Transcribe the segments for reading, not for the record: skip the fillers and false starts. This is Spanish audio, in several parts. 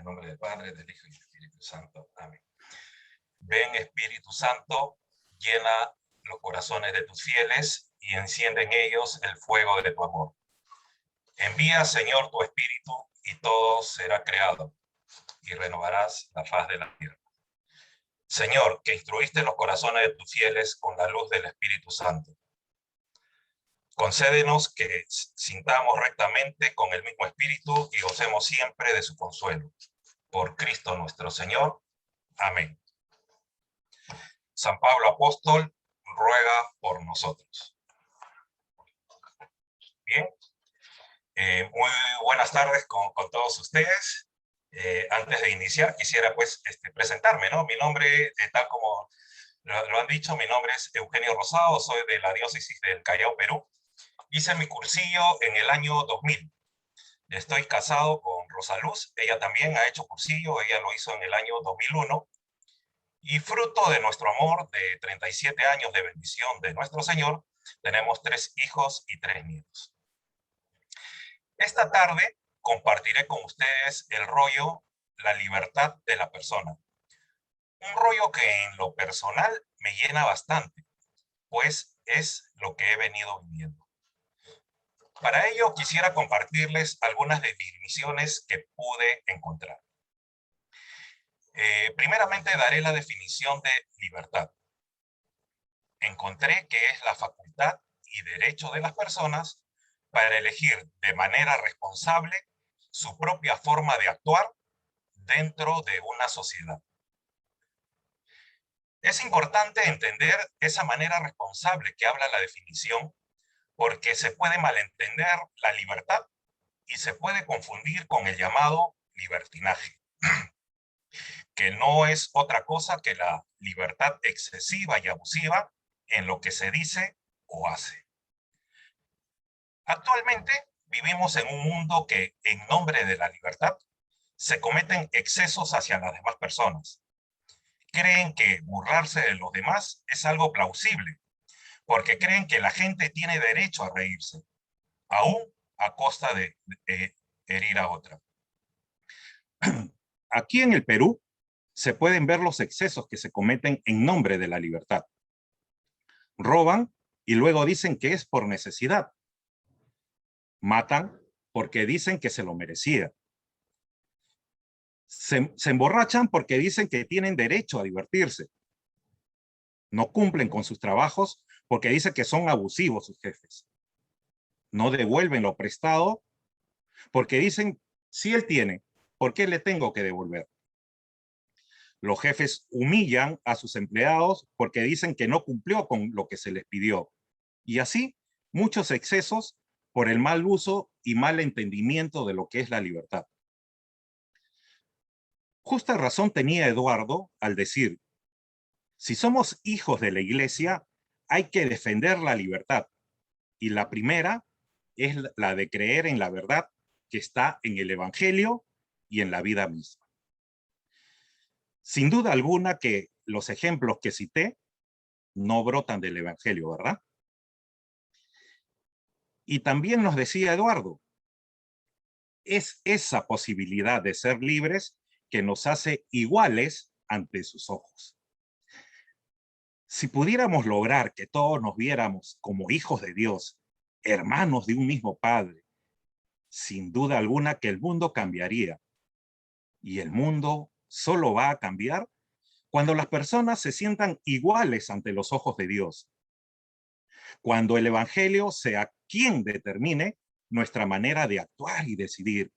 nombre del Padre, del Hijo y del Espíritu Santo. Amén. Ven, Espíritu Santo, llena los corazones de tus fieles y enciende en ellos el fuego de tu amor. Envía, Señor, tu Espíritu y todo será creado y renovarás la faz de la tierra. Señor, que instruiste los corazones de tus fieles con la luz del Espíritu Santo. Concédenos que sintamos rectamente con el mismo Espíritu y gocemos siempre de su consuelo. Por Cristo nuestro Señor. Amén. San Pablo Apóstol ruega por nosotros. Bien. Muy buenas tardes con todos ustedes. Antes de iniciar, quisiera pues presentarme, ¿no? Mi nombre, tal como lo han dicho, mi nombre es Eugenio Rosado, soy de la diócesis del Callao, Perú. Hice mi cursillo en el año 2000. Estoy casado con Rosa Luz, ella también ha hecho cursillo, ella lo hizo en el año 2001. Y fruto de nuestro amor de 37 años de bendición de nuestro Señor, tenemos 3 hijos y 3 nietos. Esta tarde compartiré con ustedes el rollo La libertad de la persona. Un rollo que en lo personal me llena bastante, pues es lo que he venido viviendo. Para ello quisiera compartirles algunas definiciones que pude encontrar. Primeramente daré la definición de libertad. Encontré que es la facultad y derecho de las personas para elegir de manera responsable su propia forma de actuar dentro de una sociedad. Es importante entender esa manera responsable que habla la definición, porque se puede malentender la libertad y se puede confundir con el llamado libertinaje, que no es otra cosa que la libertad excesiva y abusiva en lo que se dice o hace. Actualmente vivimos en un mundo que, en nombre de la libertad, se cometen excesos hacia las demás personas. Creen que burlarse de los demás es algo plausible, porque creen que la gente tiene derecho a reírse, aún a costa de herir a otra. Aquí en el Perú se pueden ver los excesos que se cometen en nombre de la libertad. Roban y luego dicen que es por necesidad. Matan porque dicen que se lo merecía. Se emborrachan porque dicen que tienen derecho a divertirse. No cumplen con sus trabajos porque dicen que son abusivos sus jefes. No devuelven lo prestado porque dicen, si él tiene, ¿por qué le tengo que devolver? Los jefes humillan a sus empleados porque dicen que no cumplió con lo que se les pidió. Y así, muchos excesos por el mal uso y mal entendimiento de lo que es la libertad. Justa razón tenía Eduardo al decir, si somos hijos de la iglesia, hay que defender la libertad. Y la primera es la de creer en la verdad que está en el Evangelio y en la vida misma. Sin duda alguna que los ejemplos que cité no brotan del Evangelio, ¿verdad? Y también nos decía Eduardo, es esa posibilidad de ser libres que nos hace iguales ante sus ojos. Si pudiéramos lograr que todos nos viéramos como hijos de Dios, hermanos de un mismo Padre, sin duda alguna que el mundo cambiaría. Y el mundo solo va a cambiar cuando las personas se sientan iguales ante los ojos de Dios. Cuando el Evangelio sea quien determine nuestra manera de actuar y decidir.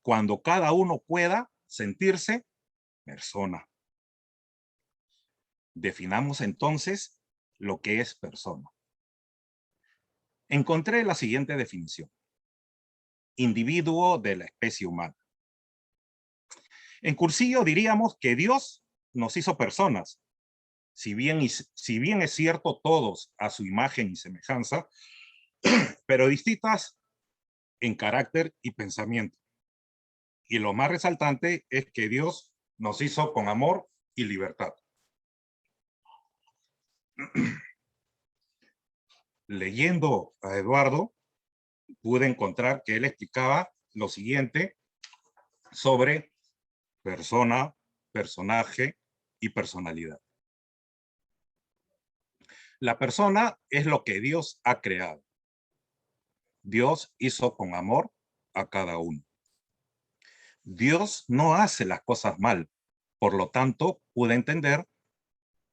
Cuando cada uno pueda sentirse persona. Definamos entonces lo que es persona. Encontré la siguiente definición. Individuo de la especie humana. En cursillo diríamos que Dios nos hizo personas. Si bien es cierto todos a su imagen y semejanza, pero distintas en carácter y pensamiento. Y lo más resaltante es que Dios nos hizo con amor y libertad. Leyendo a Eduardo, pude encontrar que él explicaba lo siguiente sobre persona, personaje y personalidad. La persona es lo que Dios ha creado. Dios hizo con amor a cada uno. Dios no hace las cosas mal. Por lo tanto, pude entender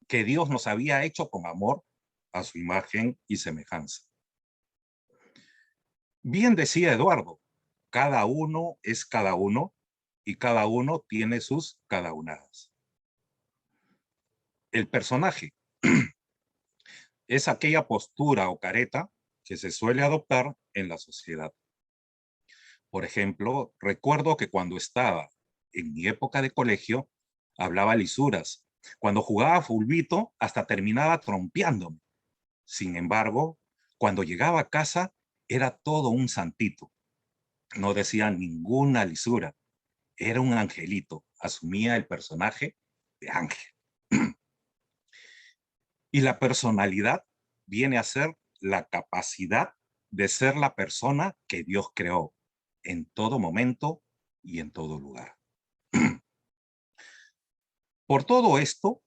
que Dios nos había hecho con amor a su imagen y semejanza. Bien decía Eduardo, cada uno es cada uno y cada uno tiene sus cada unadas. El personaje es aquella postura o careta que se suele adoptar en la sociedad. Por ejemplo, recuerdo que cuando estaba en mi época de colegio, hablaba lisuras. Cuando jugaba fulbito, hasta terminaba trompeándome. Sin embargo, cuando llegaba a casa, era todo un santito. No decía ninguna lisura. Era un angelito. Asumía el personaje de ángel. Y la personalidad viene a ser la capacidad de ser la persona que Dios creó en todo momento y en todo lugar. Por todo esto,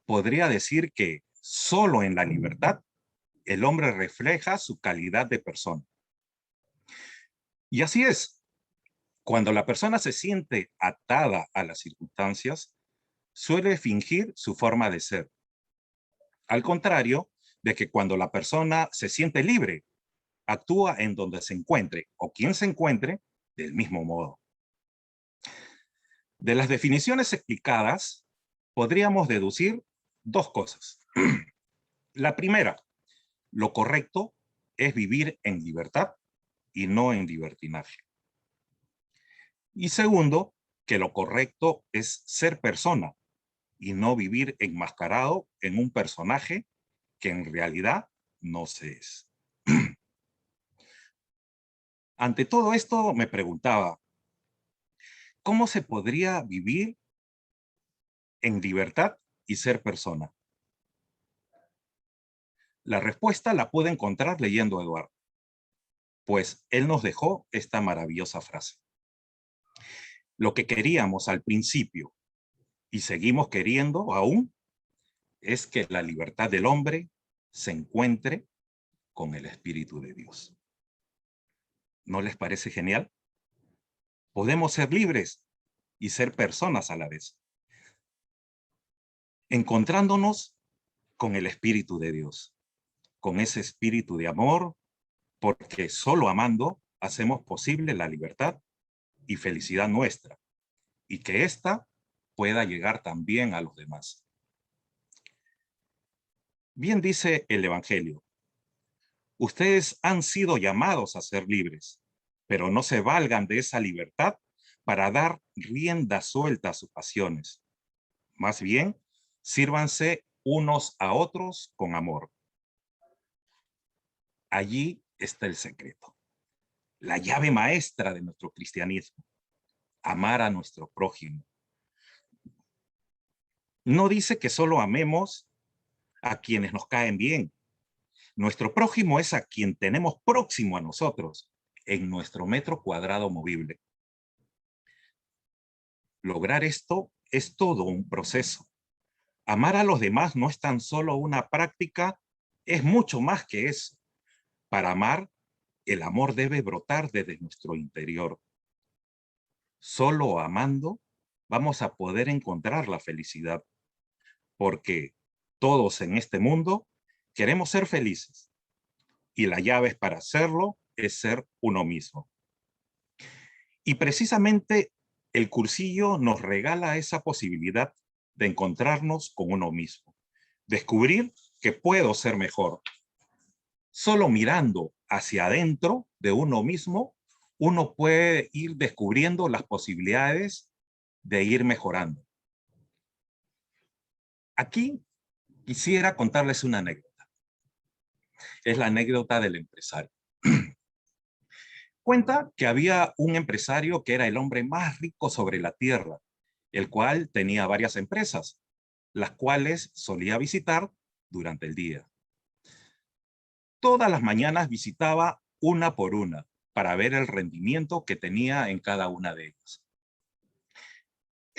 podría decir que solo en la libertad el hombre refleja su calidad de persona. Y así es, cuando la persona se siente atada a las circunstancias, suele fingir su forma de ser. Al contrario de que cuando la persona se siente libre, actúa en donde se encuentre o quien se encuentre del mismo modo. De las definiciones explicadas, podríamos deducir dos cosas. La primera, lo correcto es vivir en libertad y no en libertinaje. Y segundo, que lo correcto es ser persona y no vivir enmascarado en un personaje que en realidad no se es. Ante todo esto me preguntaba, ¿cómo se podría vivir en libertad y ser persona? La respuesta la puede encontrar leyendo a Eduardo, pues él nos dejó esta maravillosa frase. Lo que queríamos al principio y seguimos queriendo aún es que la libertad del hombre se encuentre con el Espíritu de Dios. ¿No les parece genial? Podemos ser libres y ser personas a la vez, encontrándonos con el Espíritu de Dios, con ese espíritu de amor, porque solo amando hacemos posible la libertad y felicidad nuestra, y que ésta pueda llegar también a los demás. Bien dice el Evangelio, ustedes han sido llamados a ser libres, pero no se valgan de esa libertad para dar rienda suelta a sus pasiones. Más bien, sírvanse unos a otros con amor. Allí está el secreto, la llave maestra de nuestro cristianismo, amar a nuestro prójimo. No dice que solo amemos a quienes nos caen bien. Nuestro prójimo es a quien tenemos próximo a nosotros, en nuestro metro cuadrado movible. Lograr esto es todo un proceso. Amar a los demás no es tan solo una práctica, es mucho más que eso. Para amar, el amor debe brotar desde nuestro interior. Solo amando vamos a poder encontrar la felicidad, porque todos en este mundo queremos ser felices y la llave para hacerlo es ser uno mismo. Y precisamente el cursillo nos regala esa posibilidad de encontrarnos con uno mismo, descubrir que puedo ser mejor. Solo mirando hacia adentro de uno mismo, uno puede ir descubriendo las posibilidades de ir mejorando. Aquí quisiera contarles una anécdota. Es la anécdota del empresario. Cuenta que había un empresario que era el hombre más rico sobre la tierra, el cual tenía varias empresas, las cuales solía visitar durante el día. Todas las mañanas visitaba una por una para ver el rendimiento que tenía en cada una de ellas.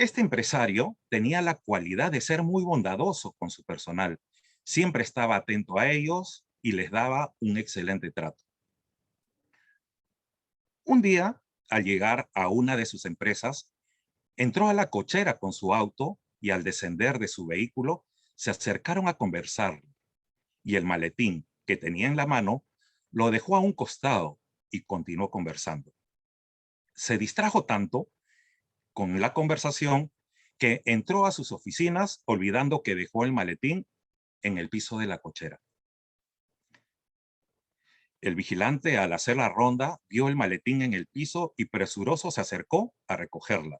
Este empresario tenía la cualidad de ser muy bondadoso con su personal. Siempre estaba atento a ellos y les daba un excelente trato. Un día, al llegar a una de sus empresas, entró a la cochera con su auto y al descender de su vehículo, se acercaron a conversar y el maletín que tenía en la mano lo dejó a un costado y continuó conversando. Se distrajo tanto con la conversación que entró a sus oficinas olvidando que dejó el maletín en el piso de la cochera. El vigilante, al hacer la ronda, vio el maletín en el piso y presuroso se acercó a recogerla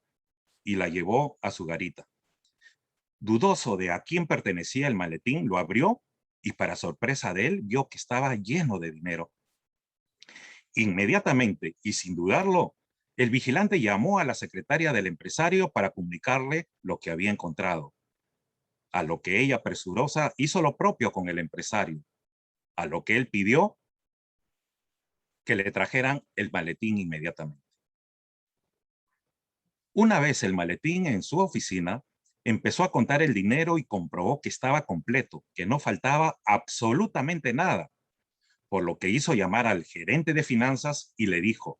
y la llevó a su garita. Dudoso de a quién pertenecía el maletín, lo abrió y para sorpresa de él vio que estaba lleno de dinero. Inmediatamente y sin dudarlo, el vigilante llamó a la secretaria del empresario para comunicarle lo que había encontrado, a lo que ella presurosa hizo lo propio con el empresario, a lo que él pidió que le trajeran el maletín inmediatamente. Una vez el maletín en su oficina, empezó a contar el dinero y comprobó que estaba completo, que no faltaba absolutamente nada, por lo que hizo llamar al gerente de finanzas y le dijo: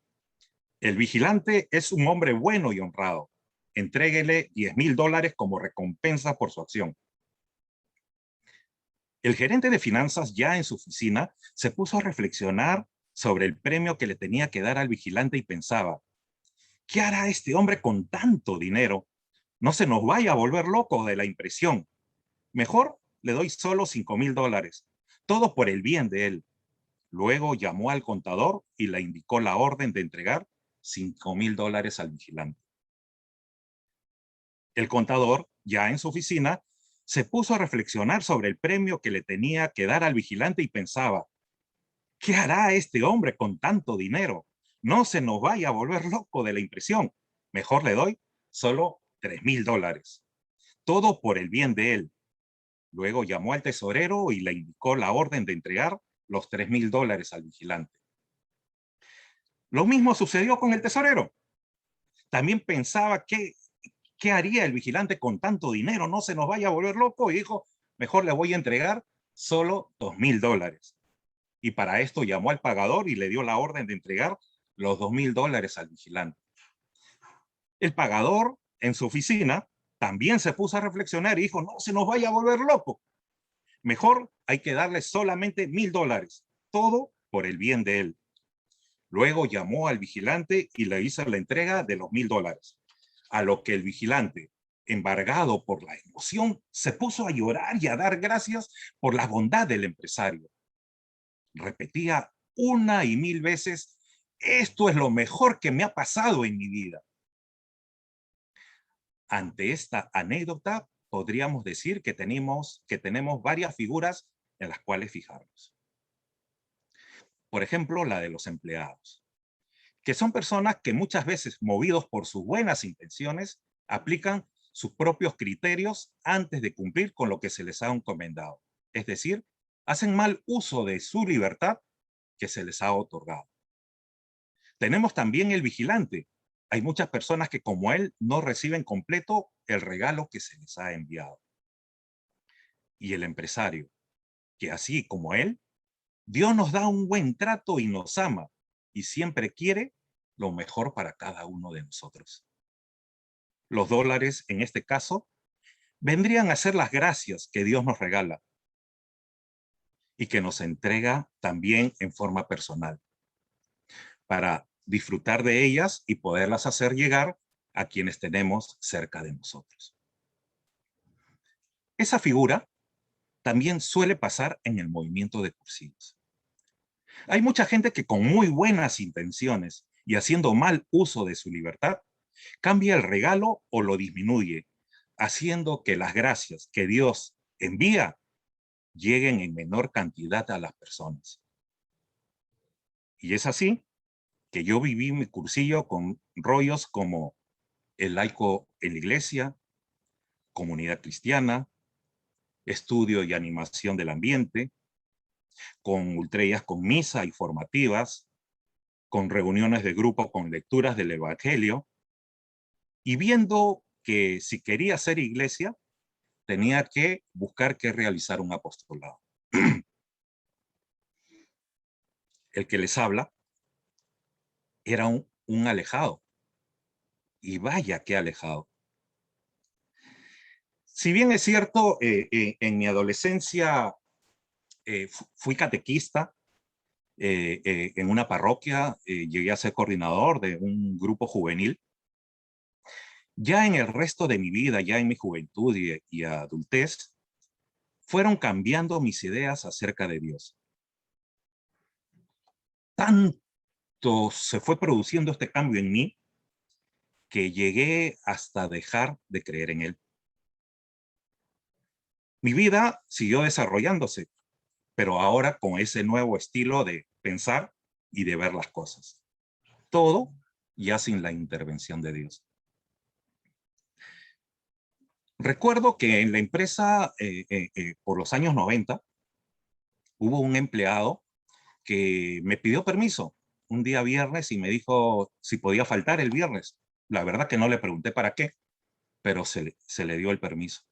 el vigilante es un hombre bueno y honrado. Entréguele $10,000 como recompensa por su acción. El gerente de finanzas, ya en su oficina, se puso a reflexionar sobre el premio que le tenía que dar al vigilante y pensaba: ¿qué hará este hombre con tanto dinero? No se nos vaya a volver loco de la impresión. Mejor le doy solo $5,000, todo por el bien de él. Luego llamó al contador y le indicó la orden de entregar $5,000 al vigilante. El contador, ya en su oficina, se puso a reflexionar sobre el premio que le tenía que dar al vigilante y pensaba: ¿qué hará este hombre con tanto dinero? No se nos vaya a volver loco de la impresión. Mejor le doy solo $3,000. Todo por el bien de él. Luego llamó al tesorero y le indicó la orden de entregar los $3,000 al vigilante. Lo mismo sucedió con el tesorero. También pensaba ¿qué haría el vigilante con tanto dinero? No se nos vaya a volver loco. Y dijo: mejor le voy a entregar solo $2,000. Y para esto llamó al pagador y le dio la orden de entregar los $2,000 al vigilante. El pagador, en su oficina, también se puso a reflexionar y dijo: no se nos vaya a volver loco. Mejor hay que darle solamente $1,000. Todo por el bien de él. Luego llamó al vigilante y le hizo la entrega de los $1,000. A lo que el vigilante, embargado por la emoción, se puso a llorar y a dar gracias por la bondad del empresario. Repetía una y mil veces: esto es lo mejor que me ha pasado en mi vida. Ante esta anécdota, podríamos decir que tenemos varias figuras en las cuales fijarnos. Por ejemplo, la de los empleados, que son personas que muchas veces, movidos por sus buenas intenciones, aplican sus propios criterios antes de cumplir con lo que se les ha encomendado. Es decir, hacen mal uso de su libertad que se les ha otorgado. Tenemos también el vigilante. Hay muchas personas que, como él, no reciben completo el regalo que se les ha enviado. Y el empresario, que así como él, Dios nos da un buen trato y nos ama, y siempre quiere lo mejor para cada uno de nosotros. Los dólares, en este caso, vendrían a ser las gracias que Dios nos regala y que nos entrega también en forma personal, para disfrutar de ellas y poderlas hacer llegar a quienes tenemos cerca de nosotros. Esa figura también suele pasar en el movimiento de cursivos. Hay mucha gente que, con muy buenas intenciones y haciendo mal uso de su libertad, cambia el regalo o lo disminuye, haciendo que las gracias que Dios envía lleguen en menor cantidad a las personas. Y es así que yo viví mi cursillo con rollos como el laico en la iglesia, comunidad cristiana, estudio y animación del ambiente, con ultrellas con misa y formativas, con reuniones de grupo con lecturas del Evangelio, y viendo que si quería ser iglesia, tenía que buscar que realizar un apostolado. El que les habla era un alejado, y vaya que alejado. Si bien es cierto, en mi adolescencia fui catequista en una parroquia, llegué a ser coordinador de un grupo juvenil. Ya en el resto de mi vida, ya en mi juventud y adultez, fueron cambiando mis ideas acerca de Dios. Tanto se fue produciendo este cambio en mí que llegué hasta dejar de creer en Él. Mi vida siguió desarrollándose, pero ahora con ese nuevo estilo de pensar y de ver las cosas. Todo ya sin la intervención de Dios. Recuerdo que en la empresa, por los años 90, hubo un empleado que me pidió permiso un día viernes y me dijo si podía faltar el viernes. La verdad que no le pregunté para qué, pero se le dio el permiso.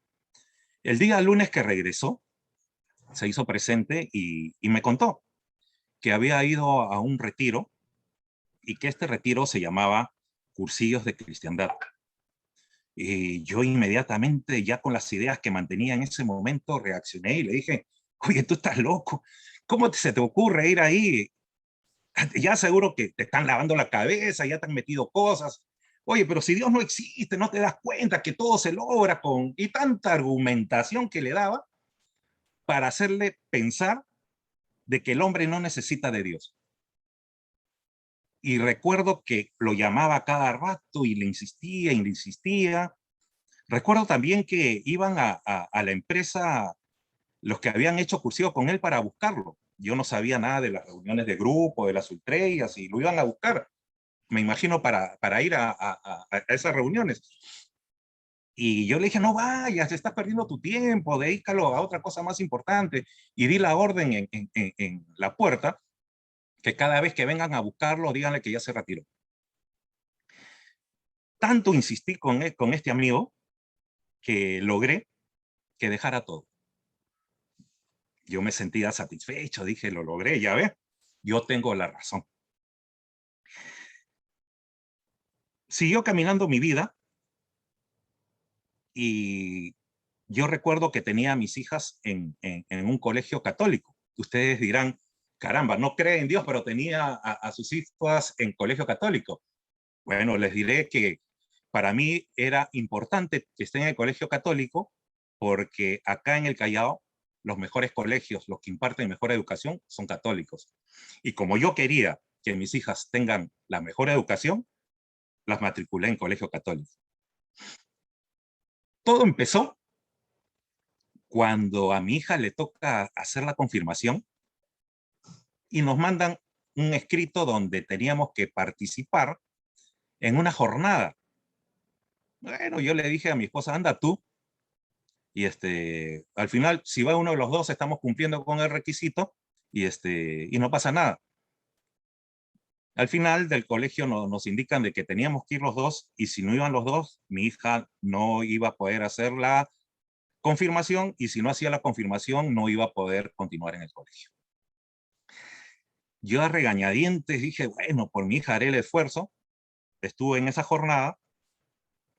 El día lunes que regresó, se hizo presente y me contó que había ido a un retiro y que este retiro se llamaba Cursillos de Cristiandad. Y yo inmediatamente, ya con las ideas que mantenía en ese momento, reaccioné y le dije, oye, tú estás loco, ¿cómo se te ocurre ir ahí? Ya seguro que te están lavando la cabeza, ya te han metido cosas. Oye, pero si Dios no existe, no te das cuenta que todo se logra con... Y tanta argumentación que le daba para hacerle pensar de que el hombre no necesita de Dios. Y recuerdo que lo llamaba cada rato y le insistía y le insistía. Recuerdo también que iban a la empresa los que habían hecho cursillo con él para buscarlo. Yo no sabía nada de las reuniones de grupo, de las ultreas, y lo iban a buscar, me imagino, para ir a esas reuniones. Y yo le dije, no vayas, estás perdiendo tu tiempo, dedícalo a otra cosa más importante. Y di la orden en la puerta, que cada vez que vengan a buscarlo, díganle que ya se retiró. Tanto insistí con este amigo que logré que dejara todo. Yo me sentía satisfecho, dije, lo logré, ya ves, yo tengo la razón. Siguió caminando mi vida y yo recuerdo que tenía a mis hijas en un colegio católico. Ustedes dirán, caramba, no cree en Dios, pero tenía a sus hijas en colegio católico. Bueno, les diré que para mí era importante que estén en el colegio católico porque acá en el Callao los mejores colegios, los que imparten mejor educación, son católicos. Y como yo quería que mis hijas tengan la mejor educación, las matriculé en colegio católico. Todo empezó cuando a mi hija le toca hacer la confirmación y nos mandan un escrito donde teníamos que participar en una jornada. Bueno, yo le dije a mi esposa, anda tú, y al final, si va uno de los dos, estamos cumpliendo con el requisito, y no pasa nada. Al final del colegio nos indican de que teníamos que ir los dos, y si no iban los dos, mi hija no iba a poder hacer la confirmación, y si no hacía la confirmación, no iba a poder continuar en el colegio. Yo a regañadientes dije, bueno, por mi hija haré el esfuerzo. Estuve en esa jornada,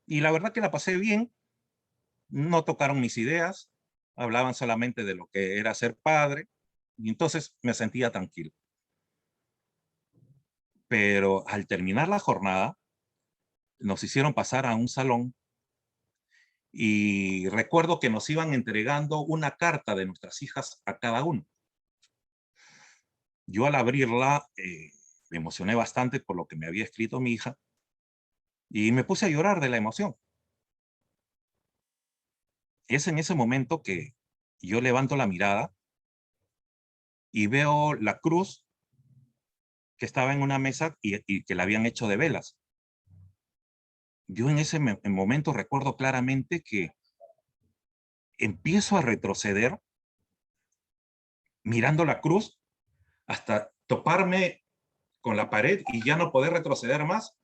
y la verdad que la pasé bien. No tocaron mis ideas, hablaban solamente de lo que era ser padre, y entonces me sentía tranquilo. Pero al terminar la jornada, nos hicieron pasar a un salón y recuerdo que nos iban entregando una carta de nuestras hijas a cada uno. Yo al abrirla me emocioné bastante por lo que me había escrito mi hija y me puse a llorar de la emoción. Es en ese momento que yo levanto la mirada y veo la cruz que estaba en una mesa y que la habían hecho de velas. Yo en ese momento recuerdo claramente que empiezo a retroceder mirando la cruz hasta toparme con la pared y ya no poder retroceder más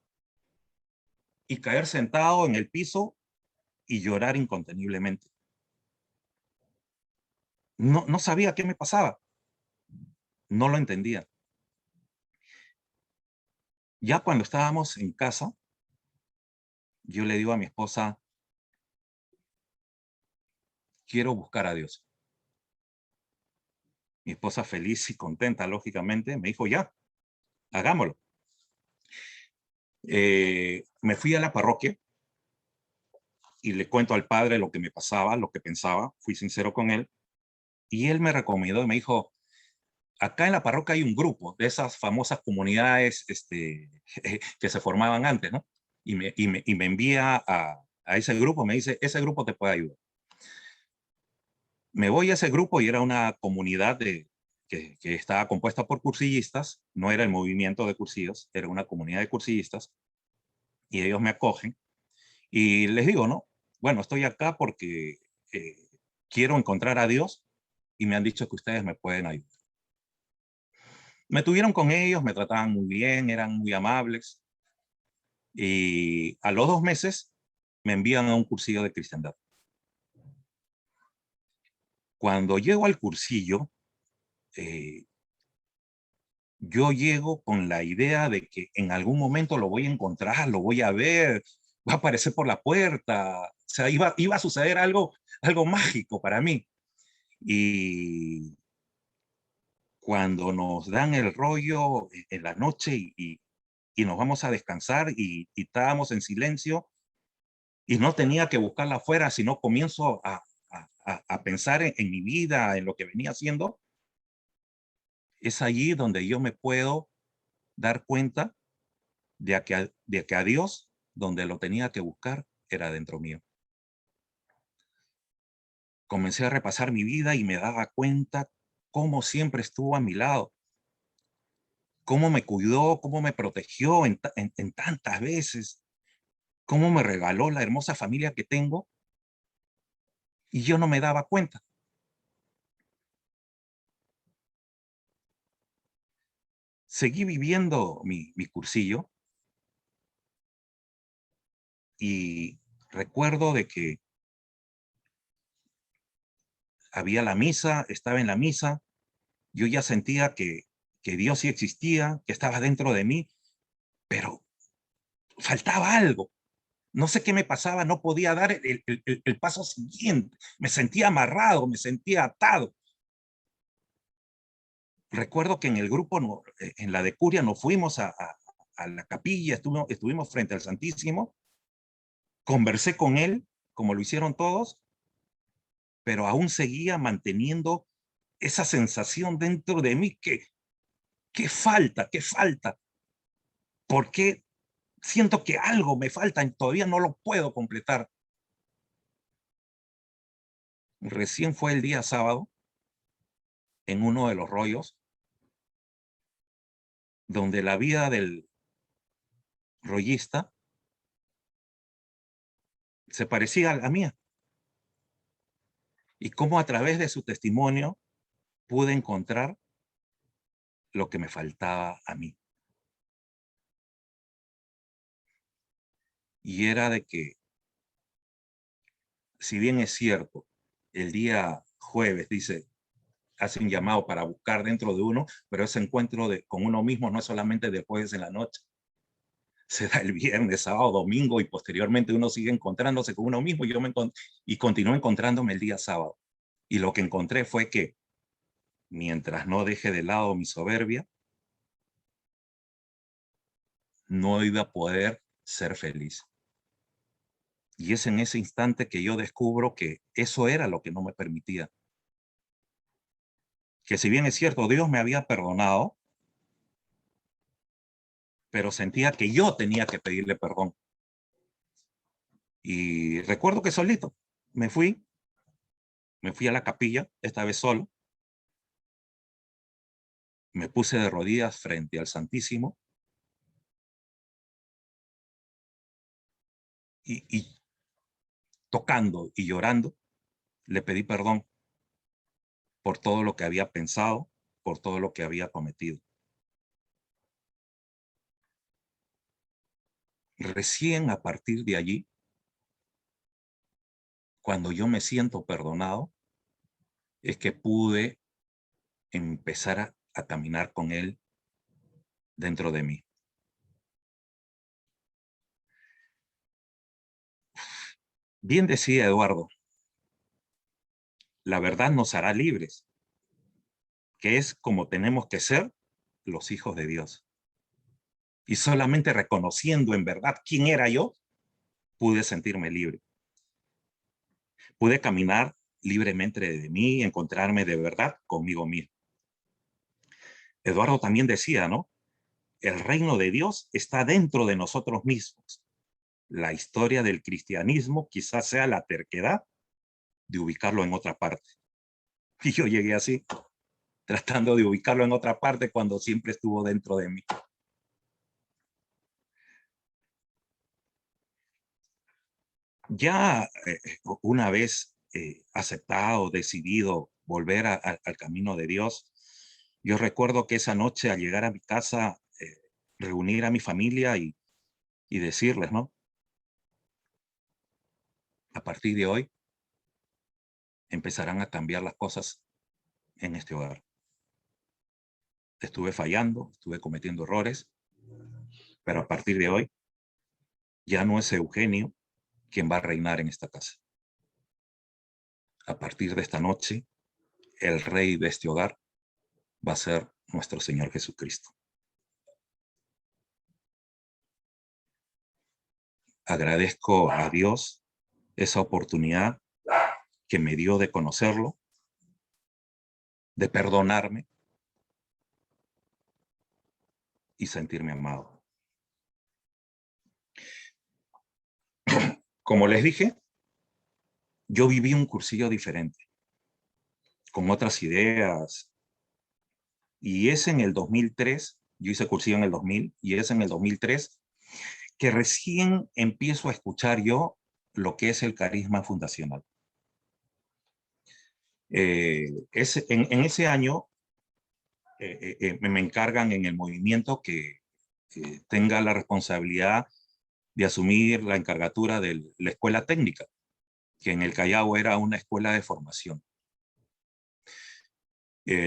y caer sentado en el piso y llorar inconteniblemente. No sabía qué me pasaba, no lo entendía. Ya cuando estábamos en casa, yo le digo a mi esposa, quiero buscar a Dios. Mi esposa feliz y contenta, lógicamente, me dijo, ya, hagámoslo. Me fui a la parroquia y le cuento al padre lo que me pasaba, lo que pensaba, fui sincero con él, y él me recomendó y me dijo, acá en la parroquia hay un grupo de esas famosas comunidades que se formaban antes, ¿no? Y me envía a ese grupo, me dice, ese grupo te puede ayudar. Me voy a ese grupo y era una comunidad que estaba compuesta por cursillistas, no era el movimiento de cursillos, era una comunidad de cursillistas, y ellos me acogen y les digo, ¿no? Bueno, estoy acá porque eh, quiero encontrar a Dios y me han dicho que ustedes me pueden ayudar. Me tuvieron con ellos, me trataban muy bien, eran muy amables, y a los 2 meses me envían a un cursillo de cristiandad. Cuando llego al cursillo, eh, yo llego con la idea de que en algún momento lo voy a encontrar, lo voy a ver, va a aparecer por la puerta, o sea, iba a suceder algo mágico para mí. Y cuando nos dan el rollo en la noche y nos vamos a descansar y estábamos en silencio y no tenía que buscarla afuera, sino comienzo a pensar en mi vida, en lo que venía haciendo, es allí donde yo me puedo dar cuenta de que a Dios, donde lo tenía que buscar, era dentro mío. Comencé a repasar mi vida y me daba cuenta cómo siempre estuvo a mi lado, cómo me cuidó, cómo me protegió en tantas veces, cómo me regaló la hermosa familia que tengo y yo no me daba cuenta. Seguí viviendo mi cursillo y recuerdo de que había la misa, estaba en la misa, yo ya sentía que Dios sí existía, que estaba dentro de mí, pero faltaba algo. No sé qué me pasaba, no podía dar el paso siguiente. Me sentía amarrado, me sentía atado. Recuerdo que en el grupo, en la decuria, nos fuimos a la capilla, estuvimos frente al Santísimo, conversé con él, como lo hicieron todos, pero aún seguía manteniendo esa sensación dentro de mí que, ¿qué falta? ¿Qué falta? ¿Por qué siento que algo me falta y todavía no lo puedo completar? Recién fue el día sábado, en uno de los rollos, donde la vida del rollista se parecía a la mía, y cómo a través de su testimonio pude encontrar lo que me faltaba a mí. Y era de que, si bien es cierto, el día jueves dice, hace un llamado para buscar dentro de uno, pero ese encuentro con uno mismo no es solamente de jueves en la noche. Se da el viernes, sábado, domingo y posteriormente uno sigue encontrándose con uno mismo y continúo encontrándome el día sábado. Y lo que encontré fue que mientras no deje de lado mi soberbia, no iba a poder ser feliz. Y es en ese instante que yo descubro que eso era lo que no me permitía. Que si bien es cierto, Dios me había perdonado, pero sentía que yo tenía que pedirle perdón. Y recuerdo que solito me fui, me fui a la capilla, esta vez solo, me puse de rodillas frente al Santísimo y tocando y llorando, le pedí perdón por todo lo que había pensado, por todo lo que había cometido. Recién a partir de allí cuando yo me siento perdonado, es que pude empezar a caminar con Él dentro de mí. Bien decía Eduardo, la verdad nos hará libres, que es como tenemos que ser los hijos de Dios. Y solamente reconociendo en verdad quién era yo, pude sentirme libre. Pude caminar libremente de mí, encontrarme de verdad conmigo mismo. Eduardo también decía, ¿no? El reino de Dios está dentro de nosotros mismos. La historia del cristianismo quizás sea la terquedad de ubicarlo en otra parte. Y yo llegué así, tratando de ubicarlo en otra parte cuando siempre estuvo dentro de mí. Ya una vez aceptado, decidido volver al camino de Dios, yo recuerdo que esa noche al llegar a mi casa, reunir a mi familia y decirles, ¿no? A partir de hoy empezarán a cambiar las cosas en este hogar. Estuve fallando, estuve cometiendo errores, pero a partir de hoy ya no es Eugenio quien va a reinar en esta casa. A partir de esta noche, el rey de este hogar va a ser nuestro Señor Jesucristo. Agradezco a Dios esa oportunidad que me dio de conocerlo, de perdonarme y sentirme amado. Como les dije, yo viví un cursillo diferente, con otras ideas, y es en el 2003, yo hice cursillo en el 2000, y es en el 2003 que recién empiezo a escuchar yo lo que es el carisma fundacional. En ese año me encargan en el movimiento que tenga la responsabilidad de asumir la encargatura de la escuela técnica, que en el Callao era una escuela de formación.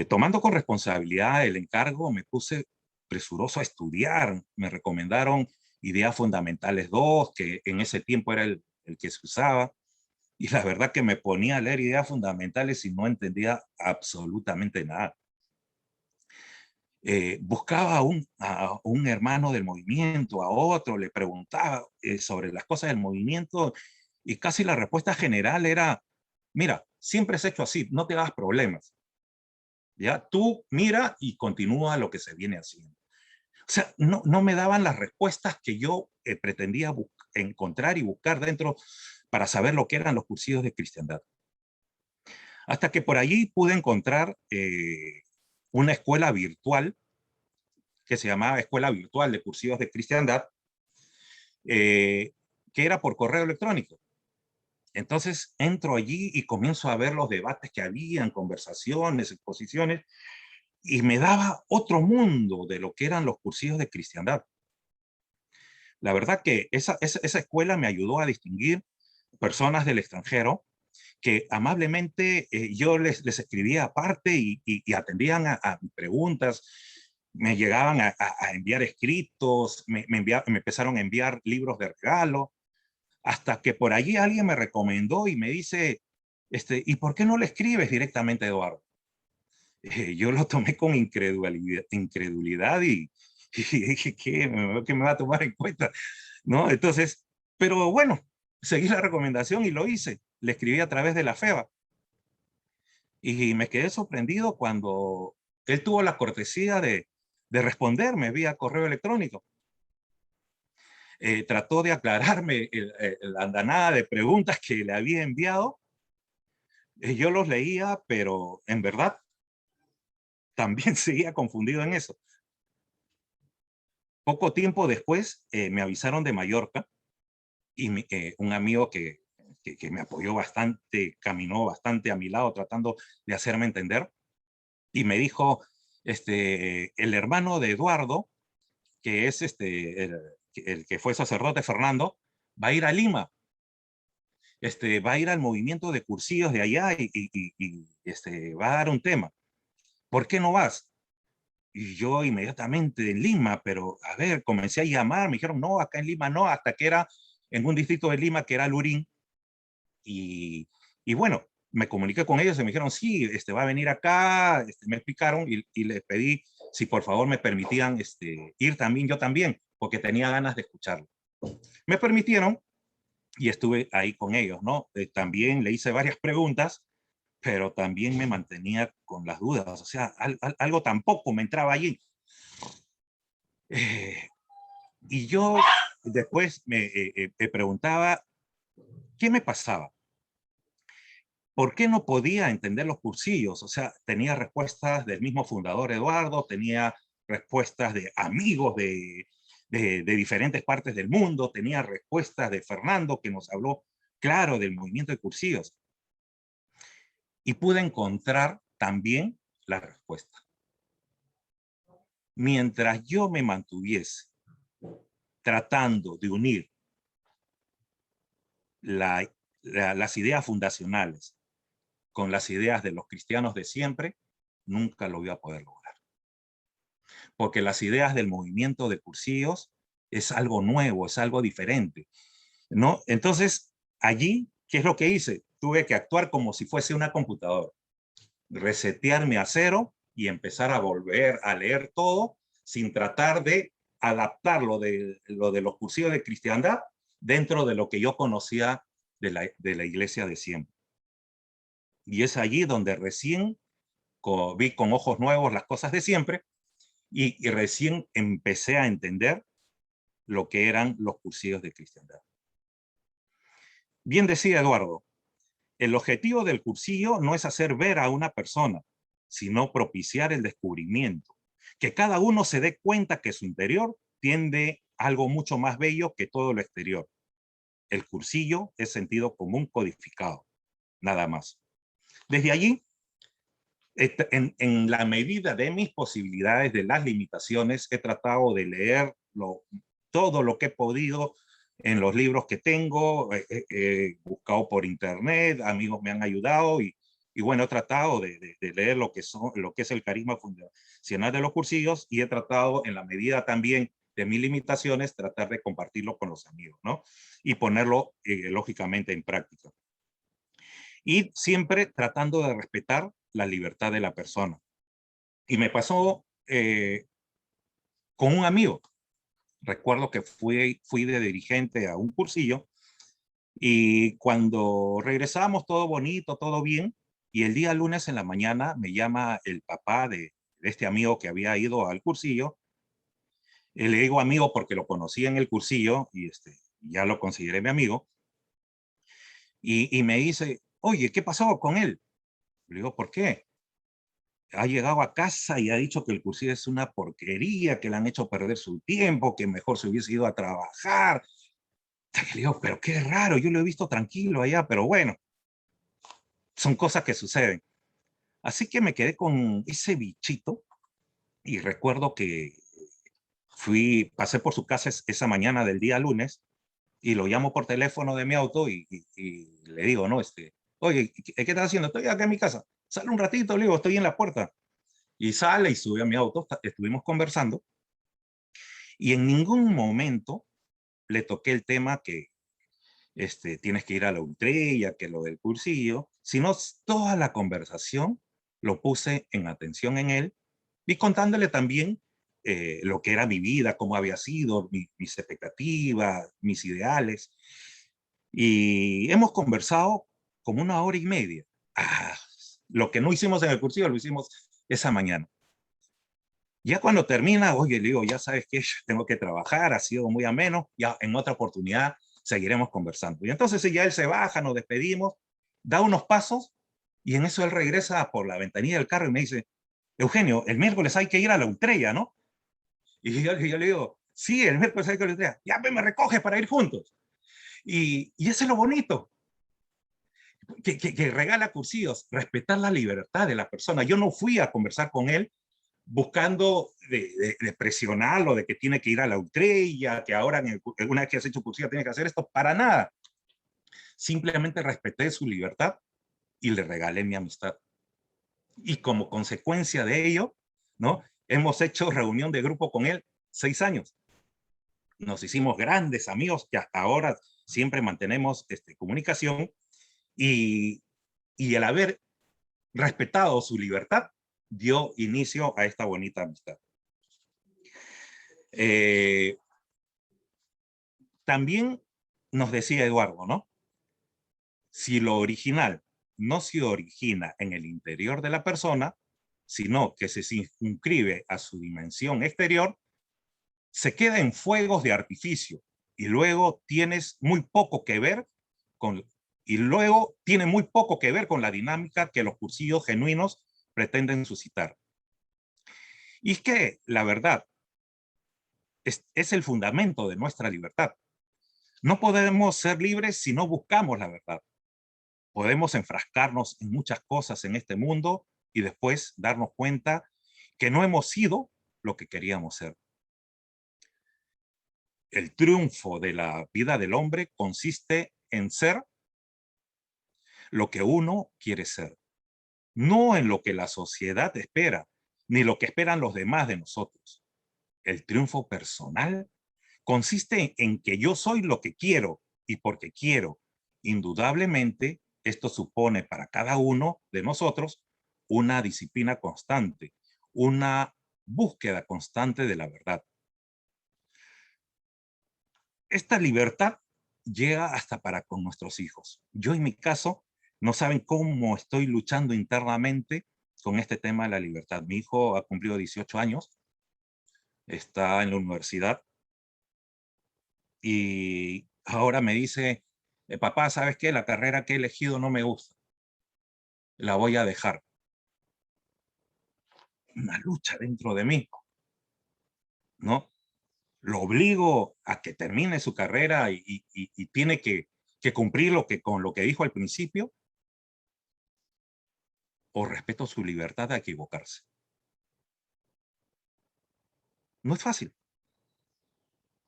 Tomando con responsabilidad el encargo, me puse presuroso a estudiar. Me recomendaron Ideas Fundamentales 2, que en ese tiempo era el que se usaba. Y la verdad que me ponía a leer Ideas Fundamentales y no entendía absolutamente nada. Buscaba a un hermano del movimiento, a otro, le preguntaba sobre las cosas del movimiento y casi la respuesta general era, mira, siempre has hecho así, no te hagas problemas. ¿Ya? Tú mira y continúa lo que se viene haciendo. O sea, no me daban las respuestas que yo pretendía encontrar y buscar dentro para saber lo que eran los cursivos de cristiandad. Hasta que por allí pude encontrar una escuela virtual que se llamaba Escuela Virtual de Cursivos de Cristiandad, que era por correo electrónico. Entonces entro allí y comienzo a ver los debates que habían, conversaciones, exposiciones, y me daba otro mundo de lo que eran los cursivos de cristiandad. La verdad que esa escuela me ayudó a distinguir personas del extranjero que amablemente yo les escribía aparte y atendían a mis preguntas, me llegaban a enviar escritos, me empezaron a enviar libros de regalo, hasta que por allí alguien me recomendó y me dice, ¿y por qué no le escribes directamente a Eduardo? Yo lo tomé con incredulidad y dije, ¿qué me va a tomar en cuenta? ¿No? Entonces, pero bueno, seguí la recomendación y lo hice. Le escribí a través de la FEBA. Y me quedé sorprendido cuando él tuvo la cortesía de responderme vía correo electrónico. Trató de aclararme la andanada de preguntas que le había enviado. Yo los leía, pero en verdad también seguía confundido en eso. Poco tiempo después me avisaron de Mallorca y un amigo que me apoyó bastante, caminó bastante a mi lado tratando de hacerme entender y me dijo, el hermano de Eduardo, que es el que fue sacerdote Fernando, va a ir a Lima va a ir al movimiento de cursillos de allá va a dar un tema. ¿Por qué no vas? Y yo inmediatamente en Lima, pero a ver, comencé a llamar, me dijeron, no, acá en Lima no, hasta que era en un distrito de Lima que era Lurín. Y, y bueno, me comuniqué con ellos y me dijeron, sí, va a venir acá, me explicaron y les pedí si por favor me permitían ir también, yo también, porque tenía ganas de escucharlo. Me permitieron y estuve ahí con ellos, ¿no? También le hice varias preguntas, pero también me mantenía con las dudas, o sea, algo tampoco me entraba allí. Y yo después me preguntaba, ¿qué me pasaba? ¿Por qué no podía entender los cursillos? O sea, tenía respuestas del mismo fundador Eduardo, tenía respuestas de amigos de diferentes partes del mundo, tenía respuestas de Fernando, que nos habló, claro, del movimiento de cursillos. Y pude encontrar también la respuesta. Mientras yo me mantuviese tratando de unir las ideas fundacionales con las ideas de los cristianos de siempre, nunca lo voy a poder lograr. Porque las ideas del movimiento de cursillos es algo nuevo, es algo diferente, ¿no? Entonces, allí, ¿qué es lo que hice? Tuve que actuar como si fuese una computadora, resetearme a cero y empezar a volver a leer todo sin tratar de adaptar lo de los cursillos de cristiandad dentro de lo que yo conocía de la iglesia de siempre. Y es allí donde recién vi con ojos nuevos las cosas de siempre y recién empecé a entender lo que eran los cursillos de cristiandad. Bien decía Eduardo, el objetivo del cursillo no es hacer ver a una persona, sino propiciar el descubrimiento, que cada uno se dé cuenta que su interior tiende a algo mucho más bello que todo lo exterior. El cursillo es sentido común codificado, nada más. Desde allí, en la medida de mis posibilidades, de las limitaciones, he tratado de leer todo lo que he podido en los libros que tengo, he buscado por internet, amigos me han ayudado y bueno, he tratado de leer lo que es el carisma fundacional de los cursillos y he tratado en la medida también de mis limitaciones, tratar de compartirlo con los amigos, ¿no? Y ponerlo lógicamente en práctica. Y siempre tratando de respetar la libertad de la persona. Y me pasó con un amigo. Recuerdo que fui de dirigente a un cursillo y cuando regresamos todo bonito, todo bien, y el día lunes en la mañana me llama el papá de este amigo que había ido al cursillo. Le digo amigo porque lo conocí en el cursillo y ya lo consideré mi amigo. Y me dice, oye, ¿qué pasó con él? Le digo, ¿por qué? Ha llegado a casa y ha dicho que el cursillo es una porquería, que le han hecho perder su tiempo, que mejor se hubiese ido a trabajar. Y le digo, pero qué raro, yo lo he visto tranquilo allá, pero bueno, son cosas que suceden. Así que me quedé con ese bichito y recuerdo que pasé por su casa esa mañana del día lunes y lo llamo por teléfono de mi auto y le digo, no, oye, ¿qué estás haciendo? Estoy acá en mi casa. Sale un ratito, le digo, estoy en la puerta. Y sale y sube a mi auto, estuvimos conversando y en ningún momento le toqué el tema que tienes que ir a la Ultrella, que lo del cursillo, sino toda la conversación lo puse en atención en él y contándole también lo que era mi vida, cómo había sido, mis expectativas, mis ideales. Y hemos conversado como 1 hora y media. Ah, lo que no hicimos en el cursillo lo hicimos esa mañana. Ya cuando termina, oye, le digo, ya sabes que tengo que trabajar, ha sido muy ameno, ya en otra oportunidad seguiremos conversando. Y entonces ya él se baja, nos despedimos, da unos pasos y en eso él regresa por la ventanilla del carro y me dice, Eugenio, el miércoles hay que ir a la Ultrella, ¿no? Y yo le digo, sí, el miércoles hay que ir a la Ultrella. Ya me recoge para ir juntos. Y eso es lo bonito, que regala cursillos, respetar la libertad de la persona. Yo no fui a conversar con él buscando de presionarlo, de que tiene que ir a la Ultrella, que ahora una vez que has hecho cursillo tiene que hacer esto, para nada. simplemente respeté su libertad y le regalé mi amistad. Y como consecuencia de ello, ¿no? Hemos hecho reunión de grupo con él 6 años. Nos hicimos grandes amigos que hasta ahora siempre mantenemos comunicación y, y el haber respetado su libertad dio inicio a esta bonita amistad. También nos decía Eduardo, ¿no? Si lo original no se origina en el interior de la persona, sino que se circunscribe a su dimensión exterior, se queda en fuegos de artificio y luego tienes muy poco que ver con, y luego tiene muy poco que ver con la dinámica que los cursillos genuinos pretenden suscitar. Y es que la verdad es el fundamento de nuestra libertad. No podemos ser libres si no buscamos la verdad. Podemos enfrascarnos en muchas cosas en este mundo y después darnos cuenta que no hemos sido lo que queríamos ser. El triunfo de la vida del hombre consiste en ser lo que uno quiere ser, no en lo que la sociedad espera, ni lo que esperan los demás de nosotros. El triunfo personal consiste en que yo soy lo que quiero y porque quiero. Indudablemente, esto supone para cada uno de nosotros una disciplina constante, una búsqueda constante de la verdad. Esta libertad llega hasta para con nuestros hijos. Yo en mi caso, no saben cómo estoy luchando internamente con este tema de la libertad. Mi hijo ha cumplido 18 años, está en la universidad y ahora me dice, papá, ¿sabes qué? La carrera que he elegido no me gusta. La voy a dejar. Una lucha dentro de mí, ¿no? Lo obligo a que termine su carrera y tiene que cumplir con lo que dijo al principio, o respeto su libertad de equivocarse. No es fácil.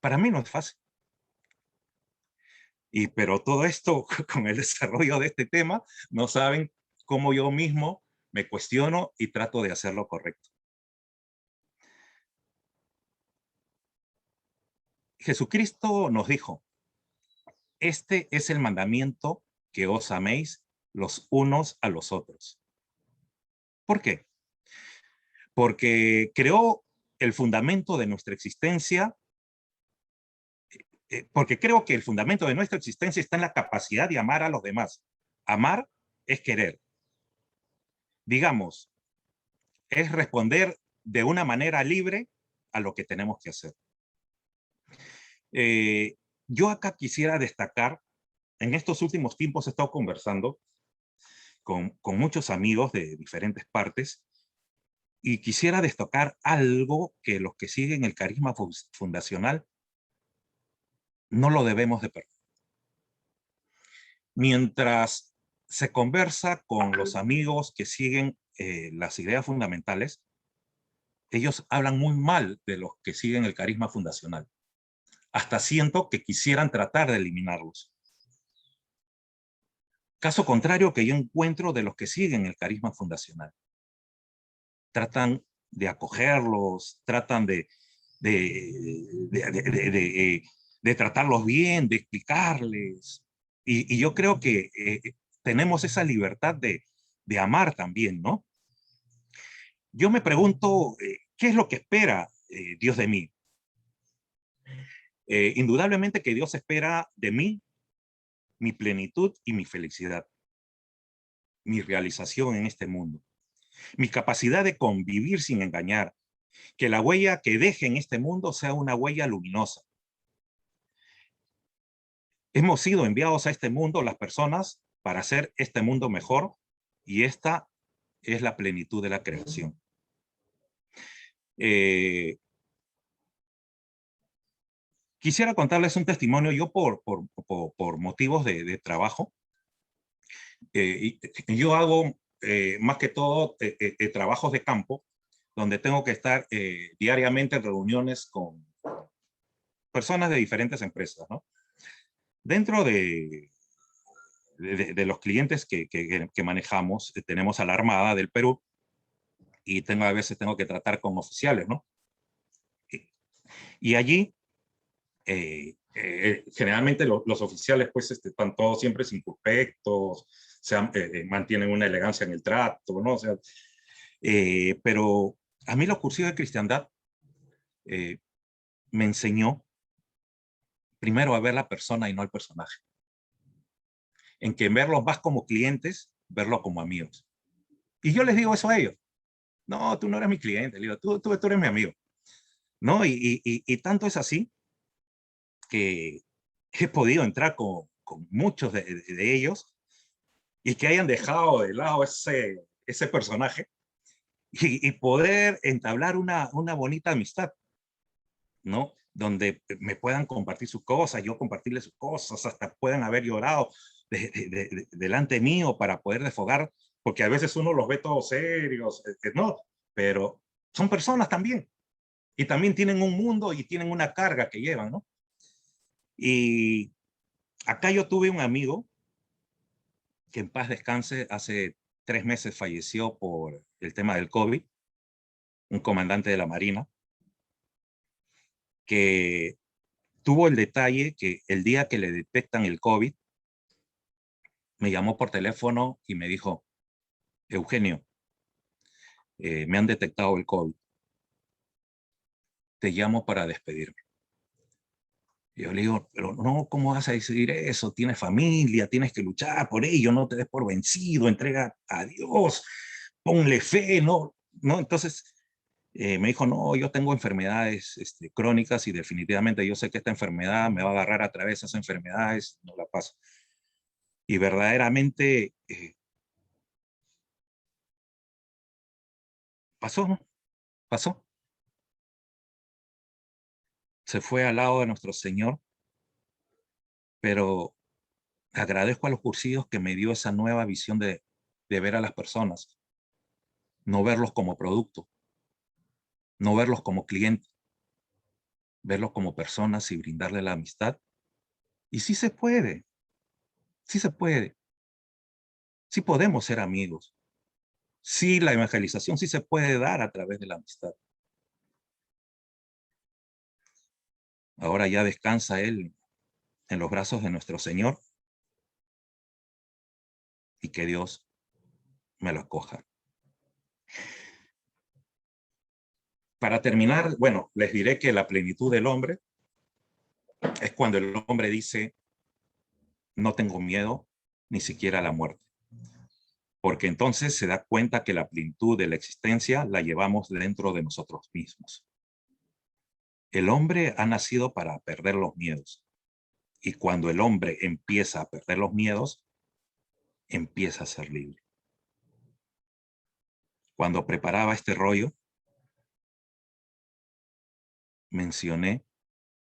Para mí no es fácil. Pero todo esto, con el desarrollo de este tema, no saben cómo yo mismo me cuestiono y trato de hacer lo correcto. Jesucristo nos dijo, este es el mandamiento, que os améis los unos a los otros. ¿Por qué? Porque creó el fundamento de nuestra existencia, porque creo que el fundamento de nuestra existencia está en la capacidad de amar a los demás. Amar es querer. Digamos, es responder de una manera libre a lo que tenemos que hacer. Yo acá quisiera destacar, en estos últimos tiempos he estado conversando con muchos amigos de diferentes partes y quisiera destacar algo que los que siguen el carisma fundacional no lo debemos de perder. Mientras se conversa con los amigos que siguen las ideas fundamentales, ellos hablan muy mal de los que siguen el carisma fundacional. Hasta siento que quisieran tratar de eliminarlos. Caso contrario que yo encuentro de los que siguen el carisma fundacional. Tratan de acogerlos, tratan de tratarlos bien, de explicarles. Y yo creo que tenemos esa libertad de amar también, ¿no? Yo me pregunto, ¿qué es lo que espera Dios de mí? Indudablemente que Dios espera de mí mi plenitud y mi felicidad, mi realización en este mundo, mi capacidad de convivir sin engañar, que la huella que deje en este mundo sea una huella luminosa. Hemos sido enviados a este mundo las personas para hacer este mundo mejor y esta es la plenitud de la creación. Quisiera contarles un testimonio. Yo por motivos de trabajo, yo hago más que todo trabajos de campo, donde tengo que estar diariamente en reuniones con personas de diferentes empresas, ¿no? Dentro de de los clientes que manejamos, tenemos a la Armada del Perú y a veces tengo que tratar con oficiales, ¿no? Y allí, generalmente los oficiales pues están todos siempre circunspectos, mantienen una elegancia en el trato, ¿no? O sea, pero a mí los cursillos de cristiandad me enseñó primero a ver la persona y no el personaje. En que verlos más como clientes, verlos como amigos. Y yo les digo eso a ellos. No, tú no eres mi cliente, digo, tú eres mi amigo. ¿No? Y tanto es así que he podido entrar con muchos de ellos y que hayan dejado de lado ese personaje y poder entablar una bonita amistad, ¿no? Donde me puedan compartir sus cosas, yo compartirles sus cosas, hasta puedan haber llorado delante mío para poder desfogar, porque a veces uno los ve todos serios, ¿no? Pero son personas también, y también tienen un mundo y tienen una carga que llevan, ¿no? Y acá yo tuve un amigo que en paz descanse, hace 3 meses falleció por el tema del COVID, un comandante de la Marina, que tuvo el detalle que el día que le detectan el COVID, me llamó por teléfono y me dijo, Eugenio, me han detectado el COVID, te llamo para despedirme. Y yo le digo, pero no, ¿cómo vas a decidir eso? Tienes familia, tienes que luchar por ello, no te des por vencido, entrega a Dios, ponle fe, ¿no? ¿No? Entonces, me dijo, no, yo tengo enfermedades crónicas y definitivamente yo sé que esta enfermedad me va a agarrar a través de esas enfermedades, no la paso. Y verdaderamente pasó, ¿no? Pasó. Se fue al lado de nuestro Señor, pero agradezco a los cursillos que me dio esa nueva visión de ver a las personas, no verlos como producto, no verlos como clientes, verlos como personas y brindarle la amistad. Y sí se puede, sí se puede, sí podemos ser amigos. Sí, la evangelización sí se puede dar a través de la amistad. Ahora ya descansa él en los brazos de nuestro Señor y que Dios me lo acoja. Para terminar, bueno, les diré que la plenitud del hombre es cuando el hombre dice, no tengo miedo ni siquiera a la muerte. Porque entonces se da cuenta que la plenitud de la existencia la llevamos dentro de nosotros mismos. El hombre ha nacido para perder los miedos. Y cuando el hombre empieza a perder los miedos, empieza a ser libre. Cuando preparaba este rollo, mencioné,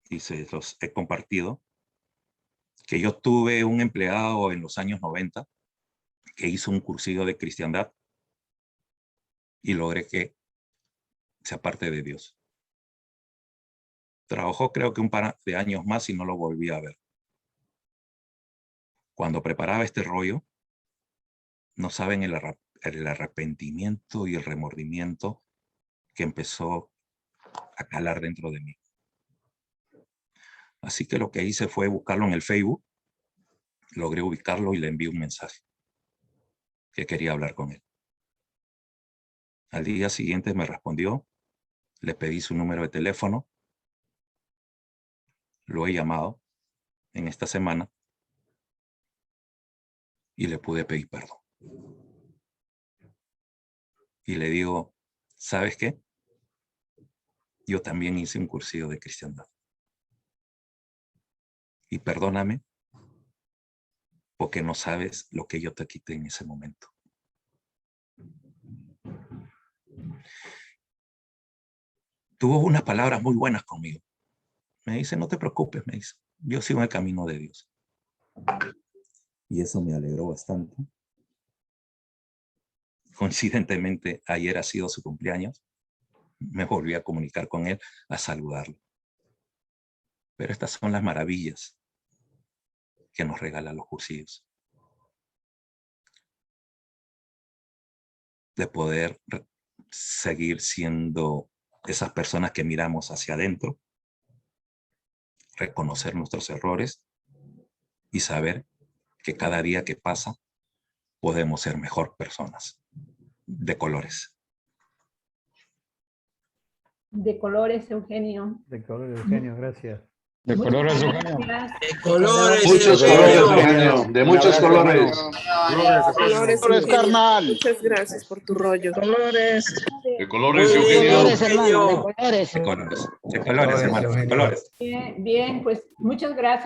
y se los he compartido, que yo tuve un empleado en los años 90 que hizo un cursillo de cristiandad y logré que se aparte de Dios. Trabajó creo que un par de años más y no lo volví a ver. Cuando preparaba este rollo, no saben el arrepentimiento y el remordimiento que empezó a calar dentro de mí. Así que lo que hice fue buscarlo en el Facebook, logré ubicarlo y le envié un mensaje que quería hablar con él. Al día siguiente me respondió, le pedí su número de teléfono, lo he llamado en esta semana y le pude pedir perdón. Y le digo, ¿sabes qué? Yo también hice un cursillo de cristiandad. Y perdóname porque no sabes lo que yo te quité en ese momento. Tuvo unas palabras muy buenas conmigo. Me dice, no te preocupes, me dice, yo sigo el camino de Dios. Y eso me alegró bastante. Coincidentemente, ayer ha sido su cumpleaños. Me volví a comunicar con él, a saludarlo. Pero estas son las maravillas que nos regalan los cursillos. de poder seguir siendo esas personas que miramos hacia adentro, reconocer nuestros errores y saber que cada día que pasa podemos ser mejor personas de colores. De colores, Eugenio. De colores, Eugenio, gracias. De Muchas colores, Eugenio. gracias. De colores, Muchos colores, Eugenio, de muchos colores. Colores, Colores, carnal. muchas gracias por tu rollo. Colores. De colores, Muy bien, Eugenio. Eugenio. De colores, hermano, de colores. Bien, bien, pues muchas gracias.